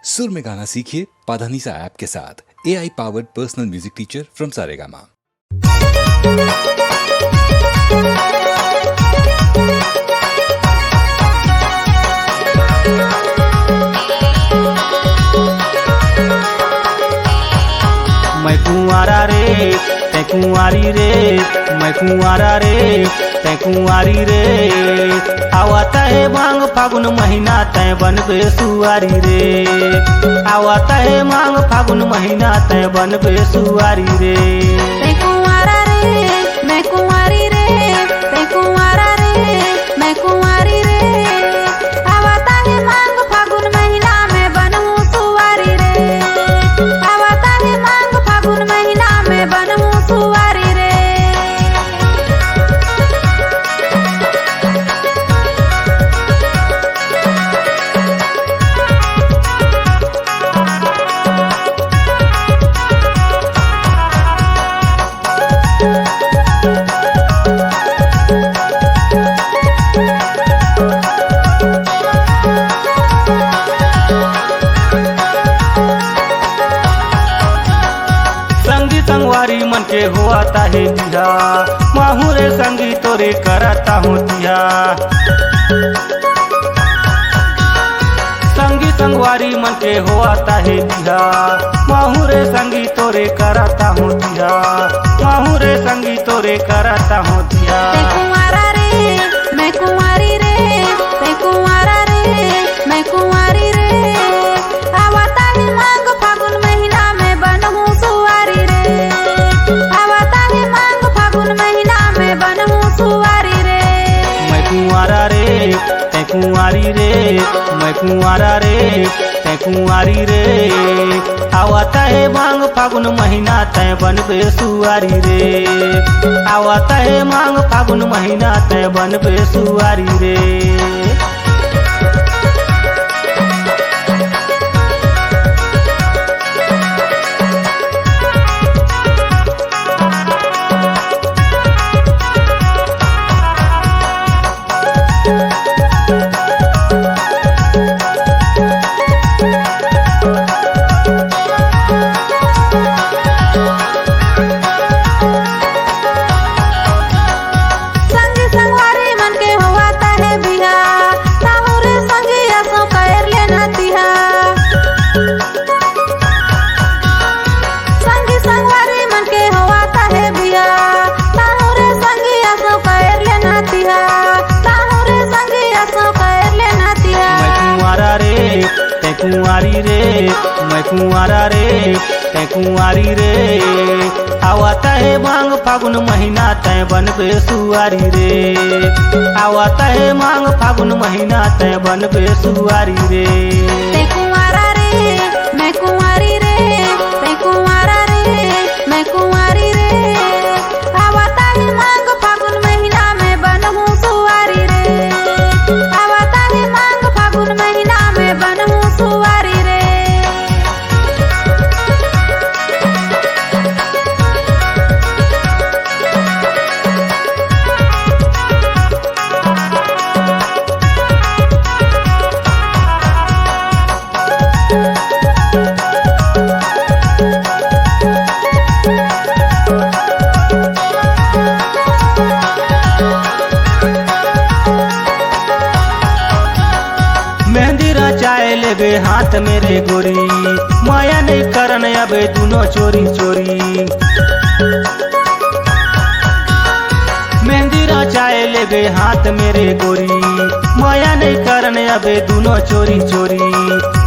सुर में गाना सीखिए पाधानीसा ऐप के साथ। AI powered personal music teacher from Saregama. मैं कुंवारा रे तै कुंवारी रे, मैं कुंवारा रे तै कुंवारी रे। आवता है मांग फागुन महीना तै बनबे सुवारी रे। आवता है मांग फागुन महीना तै बनबे सुवारी रे। तै कुंवारा रे मैं कुंवारी रे, तै कुंवारा रे मैं कुंवारी रे। आवता है मांग फागुन महीना में बनहूँ सुवारी रे। आवता है मांग फागुन महीना में बनहूँ सुवारी रे। संगवारी मन के होता है दिया, माहूरे संगी तोरे करता हूँ दिया। संगी संगवारी मन के होता है दिया, माहूरे संगी तोरे करता हूँ दिया। माहूरे संगी तोरे करता हूँ दिया। तै कुंवारा रे मैं कुंवारी रे, तै कुंवारा रे मैं कुंवारी रे। आवता है मांग फागुन महीना में बनहूँ सुवारी रे। आवता है मांग फागुन महीना में बनहूँ सुवारी रे। मैं कुंवारा रे तै कुंवारी रे, मैं कुंवारा रे तै कुंवारी रे। आवता है मांग फागुन महीना तै बनबे सुवारी रे। आवता है मांग फागुन महीना तै बनबे सुवारी रे। संगी संगवारी मन के होता है बिहा, साहुरे संगी असो कर लेना तिहा। संगी संगवारी मन के होता है बिहा, साहुरे संगी असो कर लेना तिहा। साहुरे संगी असो कर लेना तिहा। मैं कुंवारा रे तै कुंवारी रे, मैं कुंवारा रे तै कुंवारी रे। आवता है मांग फागुन महीना तै बनबे सुवारी रे। आवता है मांग फागुन महीना तै बनबे सुवारी रे। तै कुंवारा रे मैं कुंवारी रे, तै कुंवारा रे मैं कुंवारी रे। आवता है मांग फागुन महीना में बनहूँ सुवारी रे। आवता है मांग फागुन महीना में बनहूँ सुवारी रे। मेहंदी रचाए लेबे हाथ मेरे गोरी, माया नहीं करन अबे दोनों चोरी चोरी। मेहंदी रचाए लेबे हाथ मेरे गोरी, माया नहीं करन अबे दोनों चोरी चोरी।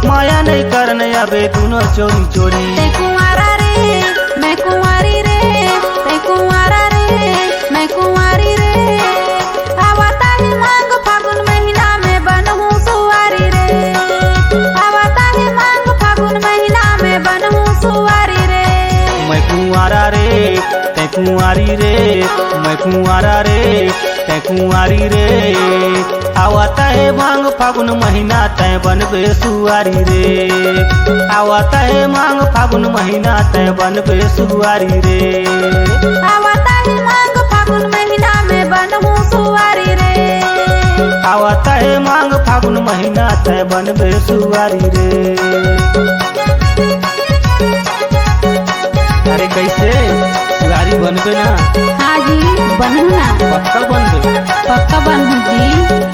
माया नहीं करन अबे दोनों चोरी चोरी। तै कुंवारा रे मैं कुंवारी रे, तै कुंवारा रे मैं कुंवारी रे। आवता है मांग फागुन महीना में बनहूँ सुवारी रे। आवता है मांग फागुन महीना में बनहूँ सुवारी रे। मैं कुंवारा रे तै कुंवारी रे, मैं कुंवारा रे तै कुंवारी रे। आवता है मांग फागुन महीना तै बनबे सुवारी रे। आवता है मांग फागुन महीना तै बनबे सुवारी रे। आवता है मांग फागुन महीना में बनहूँ सुवारी रे। आवता है मांग फागुन महीना तै बनबे सुवारी रे। बनू ना? पक्का बन दो। पक्का बनू जी।